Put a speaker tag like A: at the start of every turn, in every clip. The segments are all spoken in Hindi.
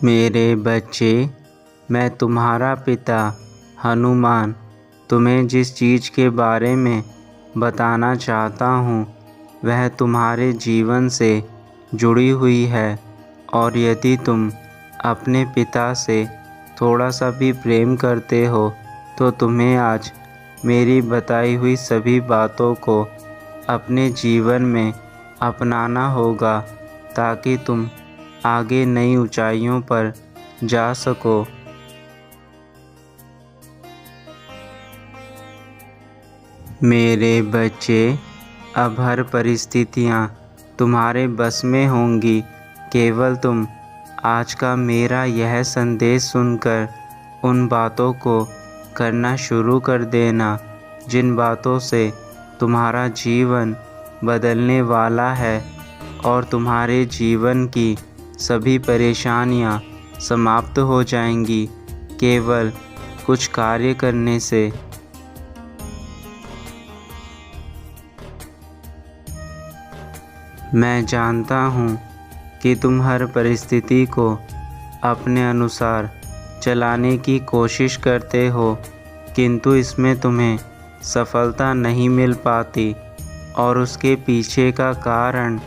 A: मेरे बच्चे, मैं तुम्हारा पिता हनुमान तुम्हें जिस चीज़ के बारे में बताना चाहता हूँ वह तुम्हारे जीवन से जुड़ी हुई है। और यदि तुम अपने पिता से थोड़ा सा भी प्रेम करते हो तो तुम्हें आज मेरी बताई हुई सभी बातों को अपने जीवन में अपनाना होगा ताकि तुम आगे नई ऊंचाइयों पर जा सको। मेरे बच्चे, अब हर परिस्थितियाँ तुम्हारे बस में होंगी। केवल तुम आज का मेरा यह संदेश सुनकर उन बातों को करना शुरू कर देना जिन बातों से तुम्हारा जीवन बदलने वाला है और तुम्हारे जीवन की सभी परेशानियां समाप्त हो जाएंगी केवल कुछ कार्य करने से। मैं जानता हूँ कि तुम हर परिस्थिति को अपने अनुसार चलाने की कोशिश करते हो, किंतु इसमें तुम्हें सफलता नहीं मिल पाती और उसके पीछे का कारण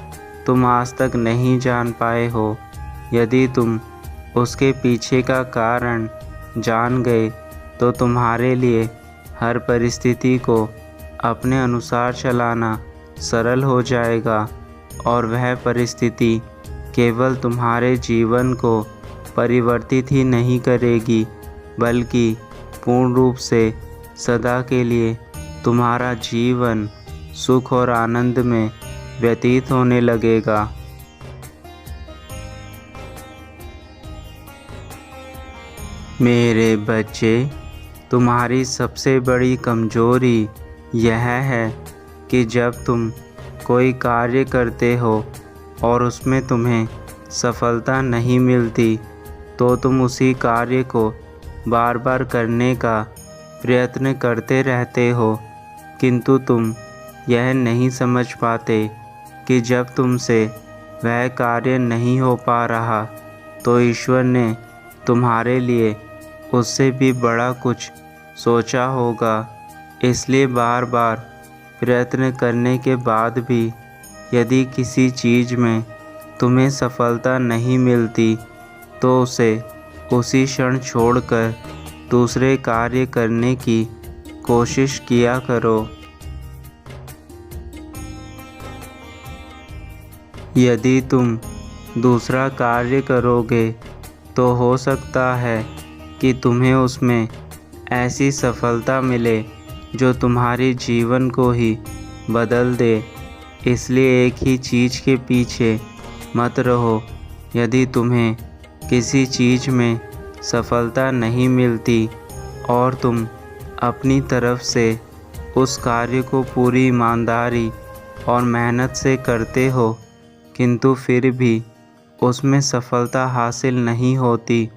A: तुम आज तक नहीं जान पाए हो। यदि तुम उसके पीछे का कारण जान गए तो तुम्हारे लिए हर परिस्थिति को अपने अनुसार चलाना सरल हो जाएगा और वह परिस्थिति केवल तुम्हारे जीवन को परिवर्तित ही नहीं करेगी बल्कि पूर्ण रूप से सदा के लिए तुम्हारा जीवन सुख और आनंद में व्यतीत होने लगेगा। मेरे बच्चे, तुम्हारी सबसे बड़ी कमजोरी यह है कि जब तुम कोई कार्य करते हो और उसमें तुम्हें सफलता नहीं मिलती तो तुम उसी कार्य को बार बार करने का प्रयत्न करते रहते हो, किंतु तुम यह नहीं समझ पाते कि जब तुमसे वह कार्य नहीं हो पा रहा तो ईश्वर ने तुम्हारे लिए उससे भी बड़ा कुछ सोचा होगा। इसलिए बार बार प्रयत्न करने के बाद भी यदि किसी चीज़ में तुम्हें सफलता नहीं मिलती तो उसे उसी क्षण छोड़कर दूसरे कार्य करने की कोशिश किया करो। यदि तुम दूसरा कार्य करोगे तो हो सकता है कि तुम्हें उसमें ऐसी सफलता मिले जो तुम्हारे जीवन को ही बदल दे। इसलिए एक ही चीज़ के पीछे मत रहो। यदि तुम्हें किसी चीज़ में सफलता नहीं मिलती और तुम अपनी तरफ से उस कार्य को पूरी ईमानदारी और मेहनत से करते हो किंतु फिर भी उसमें सफलता हासिल नहीं होती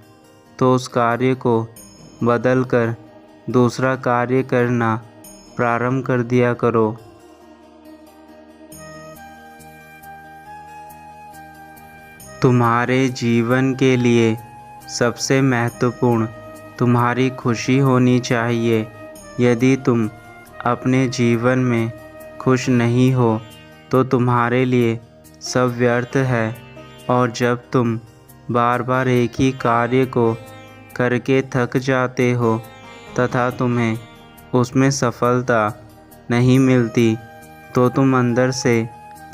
A: तो उस कार्य को बदल कर दूसरा कार्य करना प्रारंभ कर दिया करो। तुम्हारे जीवन के लिए सबसे महत्वपूर्ण तुम्हारी खुशी होनी चाहिए। यदि तुम अपने जीवन में खुश नहीं हो तो तुम्हारे लिए सब व्यर्थ है और जब तुम बार बार एक ही कार्य को करके थक जाते हो तथा तुम्हें उसमें सफलता नहीं मिलती तो तुम अंदर से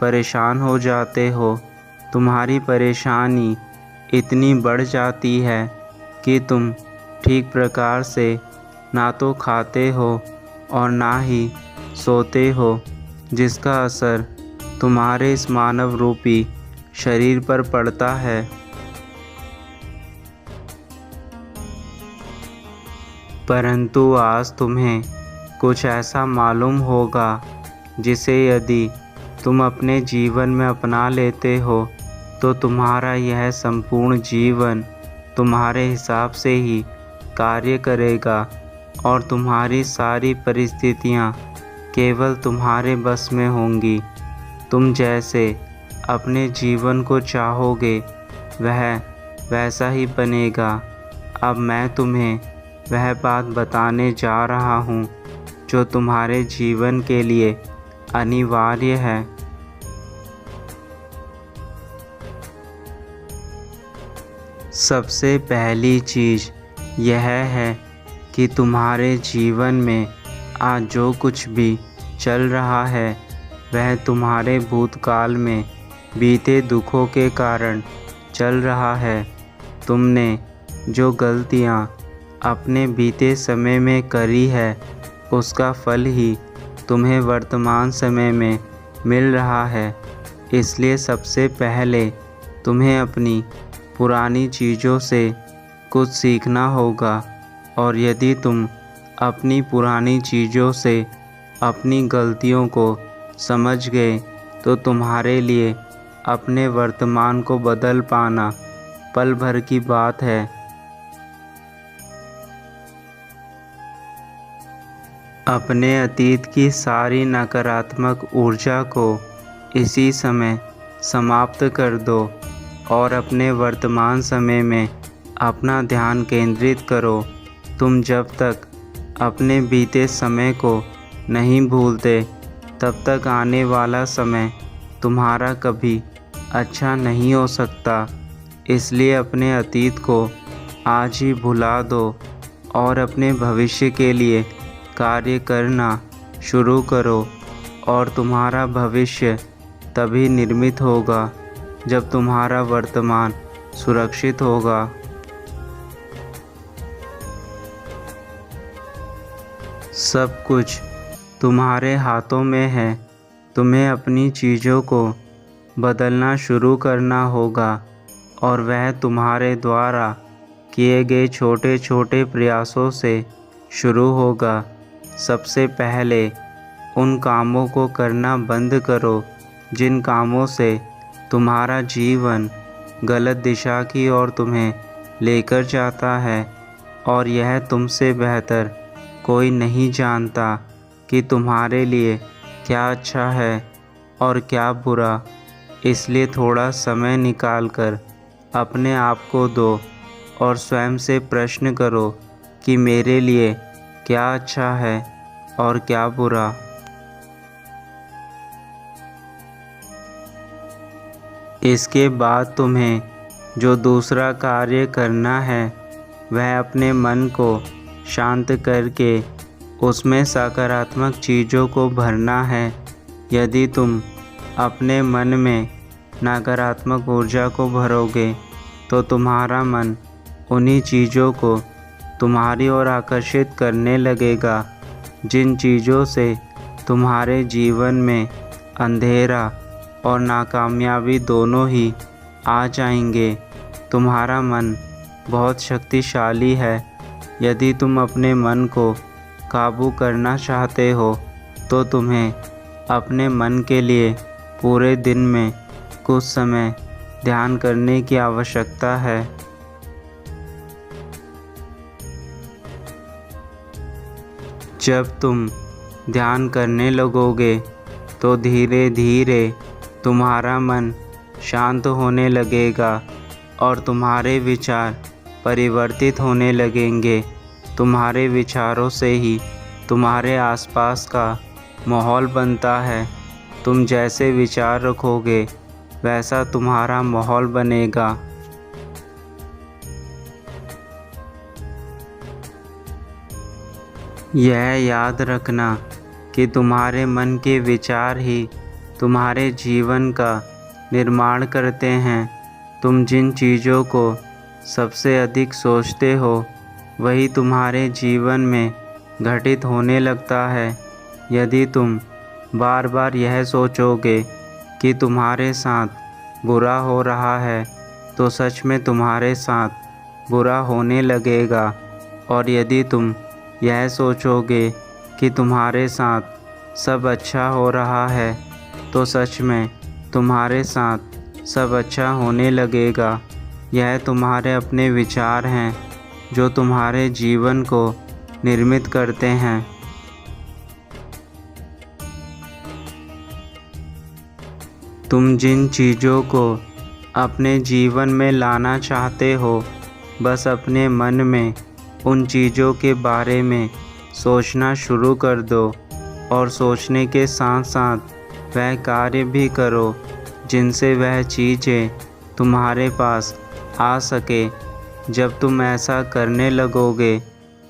A: परेशान हो जाते हो। तुम्हारी परेशानी इतनी बढ़ जाती है कि तुम ठीक प्रकार से ना तो खाते हो और ना ही सोते हो, जिसका असर तुम्हारे इस मानव रूपी शरीर पर पड़ता है। परंतु आज तुम्हें कुछ ऐसा मालूम होगा जिसे यदि तुम अपने जीवन में अपना लेते हो तो तुम्हारा यह संपूर्ण जीवन तुम्हारे हिसाब से ही कार्य करेगा और तुम्हारी सारी परिस्थितियाँ केवल तुम्हारे बस में होंगी। तुम जैसे अपने जीवन को चाहोगे वह वैसा ही बनेगा। अब मैं तुम्हें वह बात बताने जा रहा हूँ जो तुम्हारे जीवन के लिए अनिवार्य है। सबसे पहली चीज़ यह है कि तुम्हारे जीवन में आज जो कुछ भी चल रहा है वह तुम्हारे भूतकाल में बीते दुखों के कारण चल रहा है। तुमने जो गलतियाँ अपने बीते समय में करी है उसका फल ही तुम्हें वर्तमान समय में मिल रहा है। इसलिए सबसे पहले तुम्हें अपनी पुरानी चीज़ों से कुछ सीखना होगा, और यदि तुम अपनी पुरानी चीज़ों से अपनी गलतियों को समझ गए तो तुम्हारे लिए अपने वर्तमान को बदल पाना पल भर की बात है। अपने अतीत की सारी नकारात्मक ऊर्जा को इसी समय समाप्त कर दो और अपने वर्तमान समय में अपना ध्यान केंद्रित करो। तुम जब तक अपने बीते समय को नहीं भूलते तब तक आने वाला समय तुम्हारा कभी अच्छा नहीं हो सकता। इसलिए अपने अतीत को आज ही भुला दो और अपने भविष्य के लिए कार्य करना शुरू करो, और तुम्हारा भविष्य तभी निर्मित होगा जब तुम्हारा वर्तमान सुरक्षित होगा। सब कुछ तुम्हारे हाथों में है। तुम्हें अपनी चीज़ों को बदलना शुरू करना होगा, और वह तुम्हारे द्वारा किए गए छोटे छोटे प्रयासों से शुरू होगा। सबसे पहले उन कामों को करना बंद करो जिन कामों से तुम्हारा जीवन गलत दिशा की ओर तुम्हें लेकर जाता है, और यह तुमसे बेहतर कोई नहीं जानता कि तुम्हारे लिए क्या अच्छा है और क्या बुरा। इसलिए थोड़ा समय निकालकर अपने आप को दो और स्वयं से प्रश्न करो कि मेरे लिए क्या अच्छा है और क्या बुरा। इसके बाद तुम्हें जो दूसरा कार्य करना है वह अपने मन को शांत करके उसमें सकारात्मक चीज़ों को भरना है। यदि तुम अपने मन में नकारात्मक ऊर्जा को भरोगे तो तुम्हारा मन उन्हीं चीज़ों को तुम्हारी ओर आकर्षित करने लगेगा जिन चीज़ों से तुम्हारे जीवन में अंधेरा और नाकामयाबी दोनों ही आ जाएंगे। तुम्हारा मन बहुत शक्तिशाली है। यदि तुम अपने मन को काबू करना चाहते हो तो तुम्हें अपने मन के लिए पूरे दिन में कुछ समय ध्यान करने की आवश्यकता है। जब तुम ध्यान करने लगोगे तो धीरे धीरे तुम्हारा मन शांत होने लगेगा और तुम्हारे विचार परिवर्तित होने लगेंगे। तुम्हारे विचारों से ही तुम्हारे आसपास का माहौल बनता है। तुम जैसे विचार रखोगे वैसा तुम्हारा माहौल बनेगा। यह याद रखना कि तुम्हारे मन के विचार ही तुम्हारे जीवन का निर्माण करते हैं। तुम जिन चीज़ों को सबसे अधिक सोचते हो वही तुम्हारे जीवन में घटित होने लगता है। यदि तुम बार बार यह सोचोगे कि तुम्हारे साथ बुरा हो रहा है तो सच में तुम्हारे साथ बुरा होने लगेगा, और यदि तुम यह सोचोगे कि तुम्हारे साथ सब अच्छा हो रहा है तो सच में तुम्हारे साथ सब अच्छा होने लगेगा। यह तुम्हारे अपने विचार हैं जो तुम्हारे जीवन को निर्मित करते हैं। तुम जिन चीज़ों को अपने जीवन में लाना चाहते हो, बस अपने मन में उन चीज़ों के बारे में सोचना शुरू कर दो और सोचने के साथ साथ वह कार्य भी करो जिनसे वह चीज़ें तुम्हारे पास आ सके। जब तुम ऐसा करने लगोगे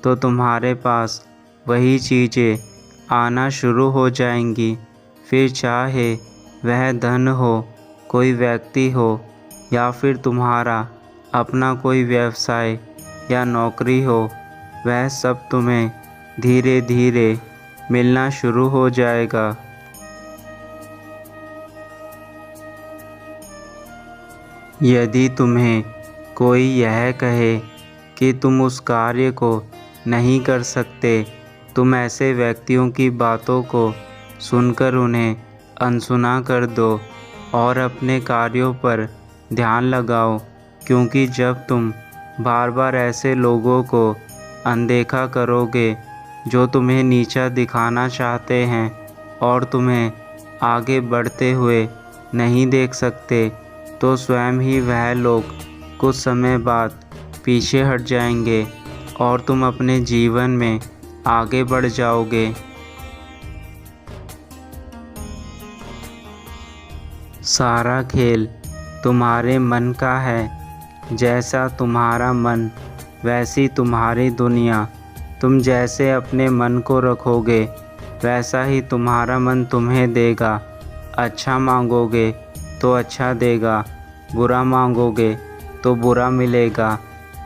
A: तो तुम्हारे पास वही चीज़ें आना शुरू हो जाएंगी। फिर चाहे वह धन हो, कोई व्यक्ति हो, या फिर तुम्हारा अपना कोई व्यवसाय या नौकरी हो, वह सब तुम्हें धीरे धीरे मिलना शुरू हो जाएगा। यदि तुम्हें कोई यह कहे कि तुम उस कार्य को नहीं कर सकते, तुम ऐसे व्यक्तियों की बातों को सुनकर उन्हें अनसुना कर दो और अपने कार्यों पर ध्यान लगाओ, क्योंकि जब तुम बार बार ऐसे लोगों को अनदेखा करोगे जो तुम्हें नीचा दिखाना चाहते हैं और तुम्हें आगे बढ़ते हुए नहीं देख सकते, तो स्वयं ही वह लोग कुछ समय बाद पीछे हट जाएंगे और तुम अपने जीवन में आगे बढ़ जाओगे। सारा खेल तुम्हारे मन का है। जैसा तुम्हारा मन वैसी तुम्हारी दुनिया। तुम जैसे अपने मन को रखोगे वैसा ही तुम्हारा मन तुम्हें देगा। अच्छा मांगोगे तो अच्छा देगा, बुरा मांगोगे तो बुरा मिलेगा।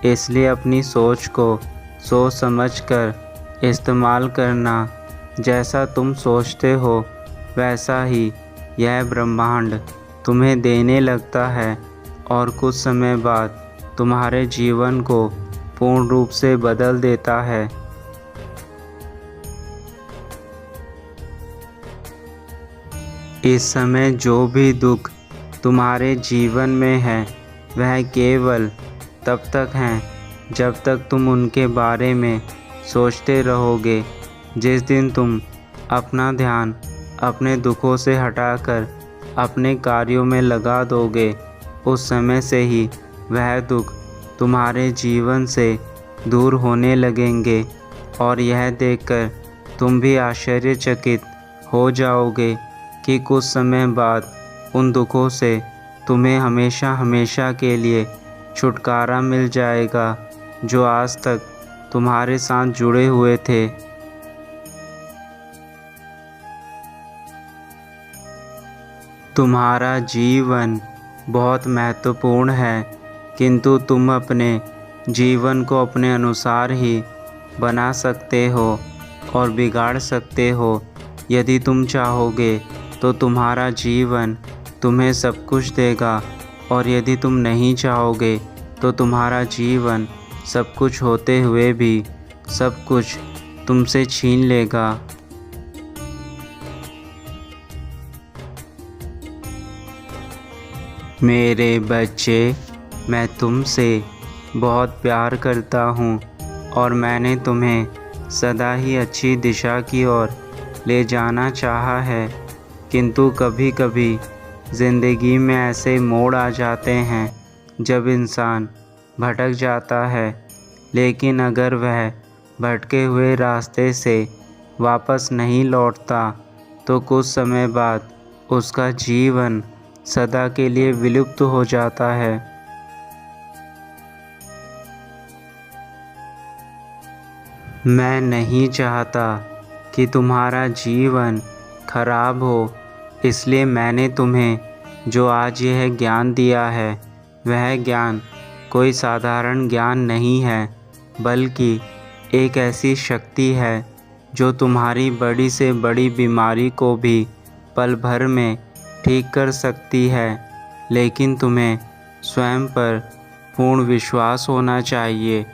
A: इसलिए अपनी सोच को सोच समझकर इस्तेमाल करना। जैसा तुम सोचते हो वैसा ही यह ब्रह्मांड तुम्हें देने लगता है और कुछ समय बाद तुम्हारे जीवन को पूर्ण रूप से बदल देता है। इस समय जो भी दुख तुम्हारे जीवन में है वह केवल तब तक है जब तक तुम उनके बारे में सोचते रहोगे। जिस दिन तुम अपना ध्यान अपने दुखों से हटाकर अपने कार्यों में लगा दोगे, उस समय से ही वह दुख तुम्हारे जीवन से दूर होने लगेंगे और यह देखकर तुम भी आश्चर्यचकित हो जाओगे कि कुछ समय बाद उन दुखों से तुम्हें हमेशा हमेशा के लिए छुटकारा मिल जाएगा जो आज तक तुम्हारे साथ जुड़े हुए थे। तुम्हारा जीवन बहुत महत्वपूर्ण है, किंतु तुम अपने जीवन को अपने अनुसार ही बना सकते हो और बिगाड़ सकते हो। यदि तुम चाहोगे तो तुम्हारा जीवन तुम्हें सब कुछ देगा, और यदि तुम नहीं चाहोगे तो तुम्हारा जीवन सब कुछ होते हुए भी सब कुछ तुमसे छीन लेगा। मेरे बच्चे, मैं तुमसे बहुत प्यार करता हूँ और मैंने तुम्हें सदा ही अच्छी दिशा की ओर ले जाना चाहा है, किंतु कभी कभी ज़िंदगी में ऐसे मोड़ आ जाते हैं जब इंसान भटक जाता है। लेकिन अगर वह भटके हुए रास्ते से वापस नहीं लौटता तो कुछ समय बाद उसका जीवन सदा के लिए विलुप्त हो जाता है। मैं नहीं चाहता कि तुम्हारा जीवन खराब हो, इसलिए मैंने तुम्हें जो आज यह ज्ञान दिया है वह ज्ञान कोई साधारण ज्ञान नहीं है, बल्कि एक ऐसी शक्ति है जो तुम्हारी बड़ी से बड़ी बीमारी को भी पल भर में ठीक कर सकती है। लेकिन तुम्हें स्वयं पर पूर्ण विश्वास होना चाहिए।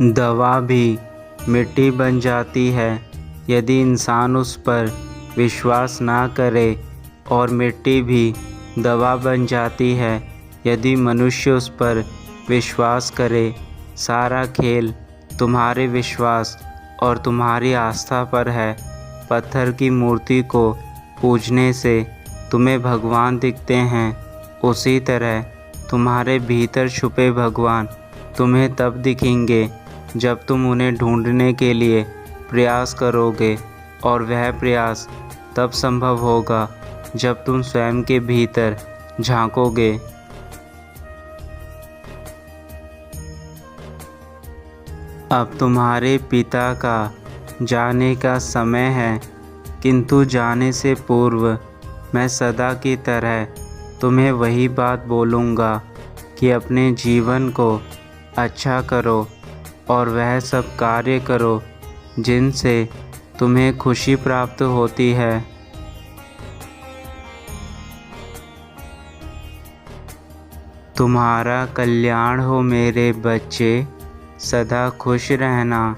A: दवा भी मिट्टी बन जाती है यदि इंसान उस पर विश्वास ना करे, और मिट्टी भी दवा बन जाती है यदि मनुष्य उस पर विश्वास करे। सारा खेल तुम्हारे विश्वास और तुम्हारी आस्था पर है। पत्थर की मूर्ति को पूजने से तुम्हें भगवान दिखते हैं, उसी तरह तुम्हारे भीतर छुपे भगवान तुम्हें तब दिखेंगे जब तुम उन्हें ढूंढने के लिए प्रयास करोगे, और वह प्रयास तब संभव होगा जब तुम स्वयं के भीतर झांकोगे। अब तुम्हारे पिता का जाने का समय है, किंतु जाने से पूर्व मैं सदा की तरह तुम्हें वही बात बोलूँगा कि अपने जीवन को अच्छा करो और वह सब कार्य करो जिनसे तुम्हें खुशी प्राप्त होती है। तुम्हारा कल्याण हो मेरे बच्चे, सदा खुश रहना।